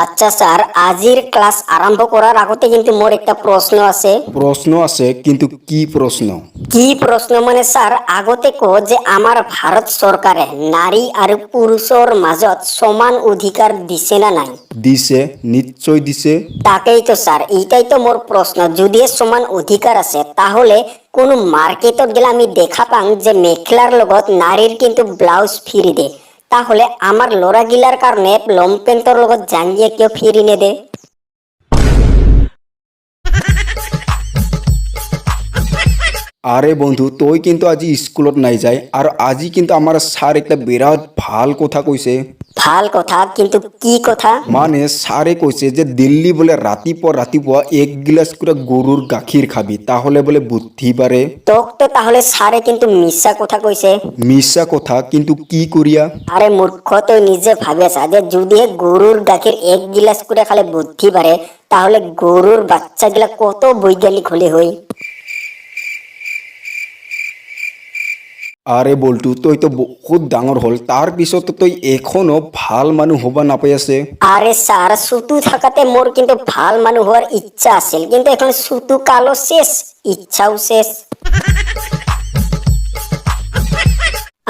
আচ্ছা স্যার, আজির ক্লাস আরম্ভ করার আগতে কিন্তু মোর একটা প্রশ্ন আছে। প্রশ্ন আছে, কিন্তু কি প্রশ্ন? কি প্রশ্ন মানে স্যার, আগতে কো যে আমার ভারত সরকারে নারী আর পুরুষের মাজত সমান অধিকার দিছে না নাই? দিছে, নিশ্চয় দিছে। তাকেই তো স্যার, এইটাই তো মোর প্রশ্ন। যদি এর সমান অধিকার আছে তাহলে কোন মার্কেটত গেলে আমি দেখা পাং যে মেখলার লগত নারীর কিন্তু ব্লাউজ ফ্রি দে, তাহলে আমার লড়া গিলার কারণে লমপেন্টর লগত জাঙ্গিয়ে কেউ ফ্রি নে দে? আরে বন্ধু, তুই কিন্তু আজি স্কুলত নাই যাই, আর আজি কিন্তু আমার স্যার একটা বিরাট ভাল কথা কইছে। ভাল কথা, কিন্তু কি কথা? মানে স্যারে কইছে যে দিল্লি বলে রাতিপুৱা এক গিলাস করে গরুর গাখীর খাবি, তাহলে বলে বুদ্ধি বাড়ে। তোক তো তাহলে স্যারে কিন্তু মিথ্যা কথা কইছে। মিশা কথা, কিন্তু কি করিয়া? আরে মূর্খ, তুই নিজে ভাবেছা যে যদি গরুর গাখীর এক গিলাস করে খালে বুদ্ধি বাড়ে, তাহলে গরুর বাচ্চাগুলা কত বৈজ্ঞানিক হলে হই। আরে বল্টু, তুই তো বহুত ডাঙর হল, তার পিছত তুই এখনো ভাল মানুহ হবা নাপাই আছে। আরে স্যার, সুতু থাকাতে মোর কিন্তু ভাল মানুষ হওয়ার ইচ্ছা আছিল, কিন্তু এখন সুতু কালো শেষ, ইচ্ছাও শেষ।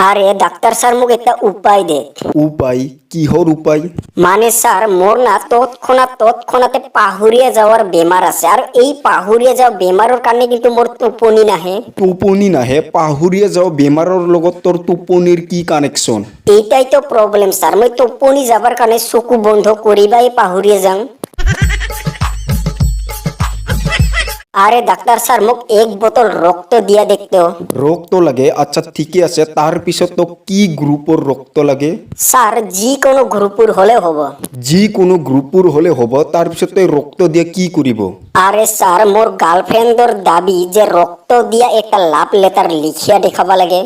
আরে ডাক্তার স্যার, মোক একটা উপায় দে। উপায়? কিহর উপায়? মানে স্যার, মোর না তৎক্ষণাতে পাহুরিয়া যাওয়ার বেমার আছে, আর এই পাহুরিয়া যাওয়া বেমারের কারণে কিন্তু মোর টোপনি নাহে। টোপনি নাহে? পাহুরিয়া যাও বেমাৰৰ লগত তোর টোপনির কি কানেকশন? এইটাই তো প্রবলেম স্যার, মই টোপনি যাবার কারণে চকু বন্ধ করিবাই পাহুরিয়া যাং। আরে ডাক্তার স্যার, মোক এক বোতল রক্ত দিয়া দেখতো। রক্ত লাগে? আচ্ছা ঠিকই আছে, তার পিছত তো কি গ্রুপর রক্ত লাগে? স্যার, যি কোনো গ্রুপুর হলে হব। যি কোনো গ্রুপর হলে হব, তার পিছত তুই রক্ত দিয়ে কি করিব? আরে স্যার, মোর গার্লফ্রেন্ডর দাবি যে রক্ত দিয়া একটা লাভ লেটার লিখিয়া দেখাবা লাগে।